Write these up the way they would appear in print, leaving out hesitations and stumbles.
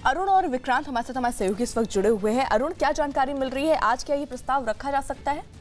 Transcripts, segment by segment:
अरुण और विक्रांत हमारे साथ हमारे सहयोगी इस वक्त जुड़े हुए हैं। अरुण, क्या जानकारी मिल रही है? आज क्या ये प्रस्ताव रखा जा सकता है?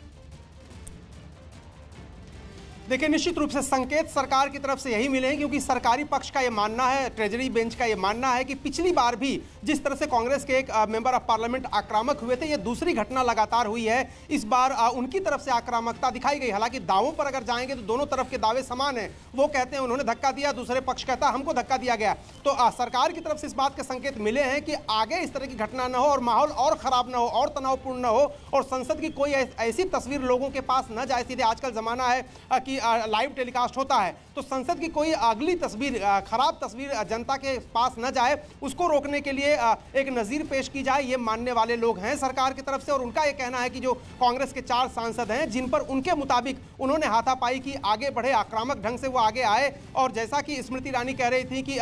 देखिए, निश्चित रूप से संकेत सरकार की तरफ से यही मिले हैं, क्योंकि सरकारी पक्ष का ये मानना है, ट्रेजरी बेंच का ये मानना है कि पिछली बार भी जिस तरह से कांग्रेस के एक मेंबर ऑफ पार्लियामेंट आक्रामक हुए थे, ये दूसरी घटना लगातार हुई है। इस बार उनकी तरफ से आक्रामकता दिखाई गई। हालांकि दावों पर अगर जाएंगे तो दोनों तरफ के दावे समान हैं। वो कहते हैं उन्होंने धक्का दिया, दूसरे पक्ष कहता है हमको धक्का दिया गया। तो सरकार की तरफ से इस बात के संकेत मिले हैं कि आगे इस तरह की घटना न हो और माहौल और खराब न हो और तनावपूर्ण न हो और संसद की कोई ऐसी तस्वीर लोगों के पास न जाए। सीधे आजकल जमाना है कि लाइव टेलीकास्ट होता है, तो संसद की कोई अगली तस्वीर, खराब तस्वीर जनता के पास न जाए, उसको रोकने के लिए एक नज़ीर पेश की जाए, ये मानने वाले लोग हैं सरकार की तरफ से। और उनका ये कहना है कि जो कांग्रेस के 4 सांसद हैं, जिन पर उनके मुताबिक उन्होंने हाथापाई की, आगे बढ़े, आक्रामक ढंग से वो आगे आए। और जैसा कि स्मृति ईरानी कह रही थी कि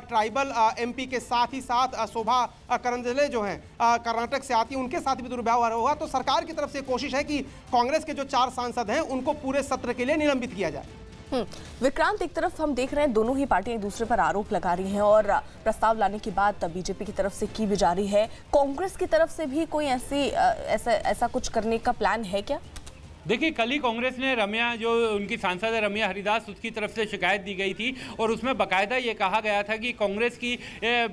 ट्राइबल एमपी के साथ ही साथ शोभा करंजले जो हैं कर्नाटक से आती, उनके साथ भी दुर्व्यवहार हुआ। तो सरकार की तरफ से कोशिश है कि कांग्रेस के जो 4 सांसद हैं उनको पूरे सत्र के लिए निलंबित किया जाए। विक्रांत, एक तरफ हम देख रहे हैं दोनों ही पार्टियां एक दूसरे पर आरोप लगा रही हैं और प्रस्ताव लाने की बात बीजेपी की तरफ से की भी जा रही है। कांग्रेस की तरफ से भी कोई ऐसा कुछ करने का प्लान है क्या? देखिए, कल ही कांग्रेस ने रम्या, जो उनकी सांसद है रम्या हरिदास, उसकी तरफ से शिकायत दी गई थी और उसमें बाकायदा ये कहा गया था कि कांग्रेस की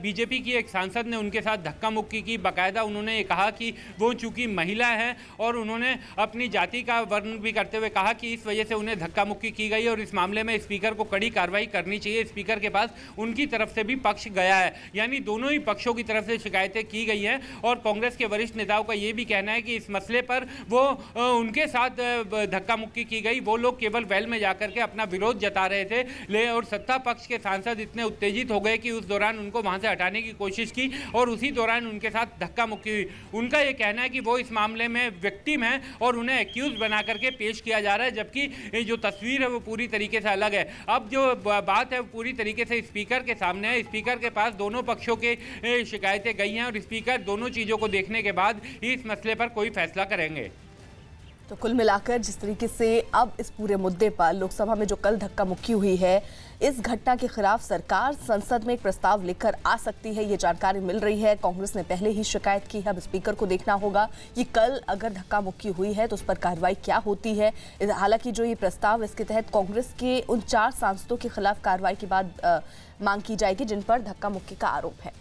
बीजेपी की एक सांसद ने उनके साथ धक्का मुक्की की। बाकायदा उन्होंने ये कहा कि वो चूंकि महिला हैं और उन्होंने अपनी जाति का वर्णन भी करते हुए कहा कि इस वजह से उन्हें धक्का मुक्की की गई और इस मामले में स्पीकर को कड़ी कार्रवाई करनी चाहिए। स्पीकर के पास उनकी तरफ से भी पक्ष गया है, यानी दोनों ही पक्षों की तरफ से शिकायतें की गई हैं। और कांग्रेस के वरिष्ठ नेताओं का ये भी कहना है कि इस मसले पर वो उनके साथ धक्का मुक्की की गई। वो लोग केवल वेल में जाकर के अपना विरोध जता रहे थे और सत्ता पक्ष के सांसद इतने उत्तेजित हो गए कि उस दौरान उनको वहां से हटाने की कोशिश की और उसी दौरान उनके साथ धक्का मुक्की हुई। उनका यह कहना है कि वो इस मामले में विक्टिम है और उन्हें एक्यूज बना करके पेश किया जा रहा है, जबकि जो तस्वीर है वो पूरी तरीके से अलग है। अब जो बात है वो पूरी तरीके से स्पीकर के सामने है। स्पीकर के पास दोनों पक्षों के शिकायतें गई हैं और स्पीकर दोनों चीजों को देखने के बाद इस मसले पर कोई फैसला करेंगे। तो कुल मिलाकर जिस तरीके से अब इस पूरे मुद्दे पर लोकसभा में जो कल धक्का मुक्की हुई है, इस घटना के खिलाफ सरकार संसद में एक प्रस्ताव लेकर आ सकती है, ये जानकारी मिल रही है। कांग्रेस ने पहले ही शिकायत की है, अब स्पीकर को देखना होगा कि कल अगर धक्का मुक्की हुई है तो उस पर कार्रवाई क्या होती है। हालांकि जो ये प्रस्ताव, इसके तहत कांग्रेस के उन 4 सांसदों के खिलाफ कार्रवाई की बात मांग की जाएगी जिन पर धक्का मुक्की का आरोप है।